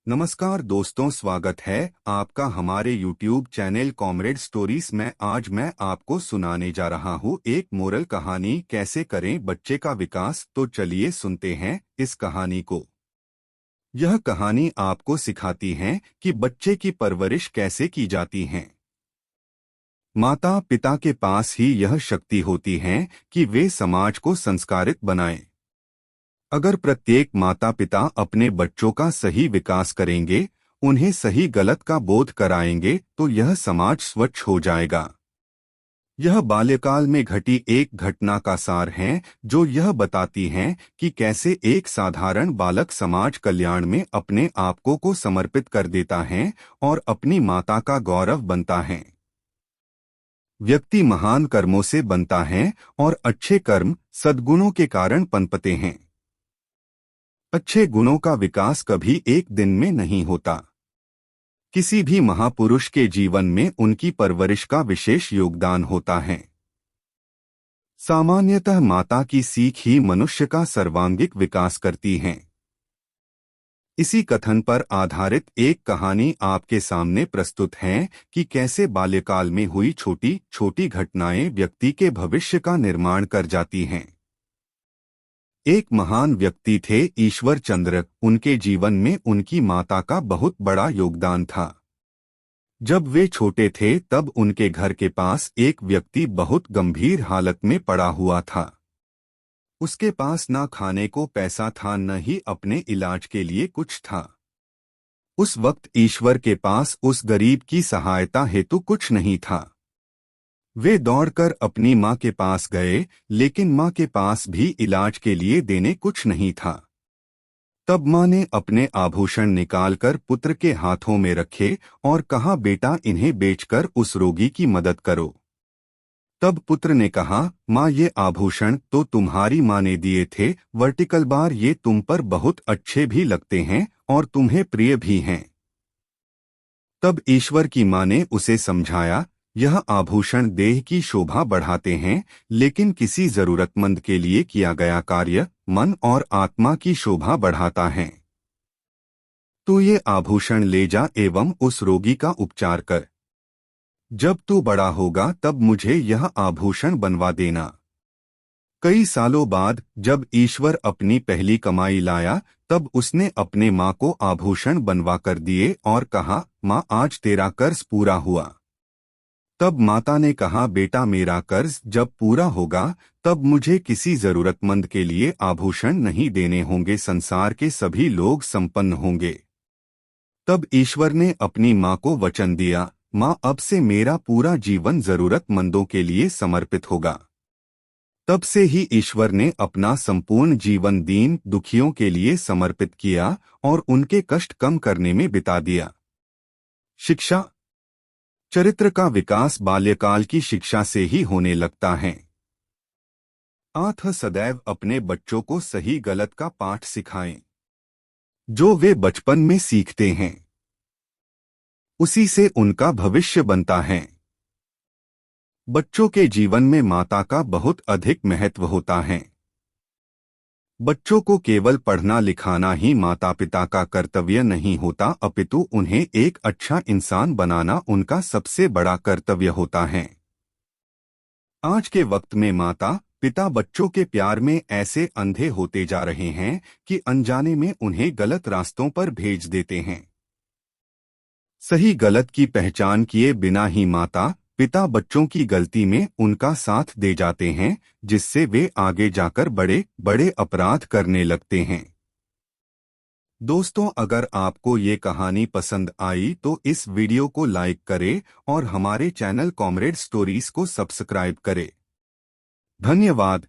नमस्कार दोस्तों, स्वागत है आपका हमारे YouTube चैनल कॉमरेड स्टोरीज में। आज मैं आपको सुनाने जा रहा हूँ एक मोरल कहानी, कैसे करें बच्चे का विकास। तो चलिए सुनते हैं इस कहानी को। यह कहानी आपको सिखाती है कि बच्चे की परवरिश कैसे की जाती है। माता पिता के पास ही यह शक्ति होती है कि वे समाज को संस्कारित बनाएं। अगर प्रत्येक माता पिता अपने बच्चों का सही विकास करेंगे, उन्हें सही गलत का बोध कराएंगे, तो यह समाज स्वच्छ हो जाएगा। यह बाल्यकाल में घटी एक घटना का सार है, जो यह बताती है कि कैसे एक साधारण बालक समाज कल्याण में अपने आप को समर्पित कर देता है और अपनी माता का गौरव बनता है। व्यक्ति महान कर्मों से बनता है और अच्छे कर्म सद्गुणों के कारण पनपते हैं। अच्छे गुणों का विकास कभी एक दिन में नहीं होता। किसी भी महापुरुष के जीवन में उनकी परवरिश का विशेष योगदान होता है। सामान्यतः माता की सीख ही मनुष्य का सर्वांगीण विकास करती है। इसी कथन पर आधारित एक कहानी आपके सामने प्रस्तुत है कि कैसे बाल्यकाल में हुई छोटी छोटी घटनाएं व्यक्ति के भविष्य का निर्माण कर जाती हैं। एक महान व्यक्ति थे ईश्वर चंद्र। उनके जीवन में उनकी माता का बहुत बड़ा योगदान था। जब वे छोटे थे तब उनके घर के पास एक व्यक्ति बहुत गंभीर हालत में पड़ा हुआ था। उसके पास ना खाने को पैसा था, न ही अपने इलाज के लिए कुछ था। उस वक्त ईश्वर के पास उस गरीब की सहायता हेतु कुछ नहीं था। वे दौड़कर अपनी माँ के पास गए, लेकिन माँ के पास भी इलाज के लिए देने कुछ नहीं था। तब माँ ने अपने आभूषण निकालकर पुत्र के हाथों में रखे और कहा, बेटा इन्हें बेचकर उस रोगी की मदद करो। तब पुत्र ने कहा, माँ ये आभूषण तो तुम्हारी माँ ने दिए थे, वर्टिकल बार ये तुम पर बहुत अच्छे भी लगते हैं और तुम्हें प्रिय भी हैं। तब ईश्वर की माँ ने उसे समझाया, यह आभूषण देह की शोभा बढ़ाते हैं, लेकिन किसी जरूरतमंद के लिए किया गया कार्य मन और आत्मा की शोभा बढ़ाता है। तू ये आभूषण ले जा एवं उस रोगी का उपचार कर। जब तू बड़ा होगा तब मुझे यह आभूषण बनवा देना। कई सालों बाद जब ईश्वर अपनी पहली कमाई लाया, तब उसने अपने माँ को आभूषण बनवा कर दिए और कहा, माँ आज तेरा कर्ज पूरा हुआ। तब माता ने कहा, बेटा मेरा कर्ज जब पूरा होगा तब मुझे किसी जरूरतमंद के लिए आभूषण नहीं देने होंगे, संसार के सभी लोग संपन्न होंगे। तब ईश्वर ने अपनी माँ को वचन दिया, माँ अब से मेरा पूरा जीवन जरूरतमंदों के लिए समर्पित होगा। तब से ही ईश्वर ने अपना संपूर्ण जीवन दीन दुखियों के लिए समर्पित किया और उनके कष्ट कम करने में बिता दिया। शिक्षा। चरित्र का विकास बाल्यकाल की शिक्षा से ही होने लगता है। आठ सदैव अपने बच्चों को सही गलत का पाठ सिखाएं। जो वे बचपन में सीखते हैं, उसी से उनका भविष्य बनता है। बच्चों के जीवन में माता का बहुत अधिक महत्व होता है। बच्चों को केवल पढ़ना लिखाना ही माता पिता का कर्तव्य नहीं होता, अपितु उन्हें एक अच्छा इंसान बनाना उनका सबसे बड़ा कर्तव्य होता है। आज के वक्त में माता पिता बच्चों के प्यार में ऐसे अंधे होते जा रहे हैं कि अनजाने में उन्हें गलत रास्तों पर भेज देते हैं। सही गलत की पहचान किए बिना ही माता पिता बच्चों की गलती में उनका साथ दे जाते हैं, जिससे वे आगे जाकर बड़े बड़े अपराध करने लगते हैं। दोस्तों, अगर आपको ये कहानी पसंद आई तो इस वीडियो को लाइक करें और हमारे चैनल कॉमरेड स्टोरीज को सब्सक्राइब करें। धन्यवाद।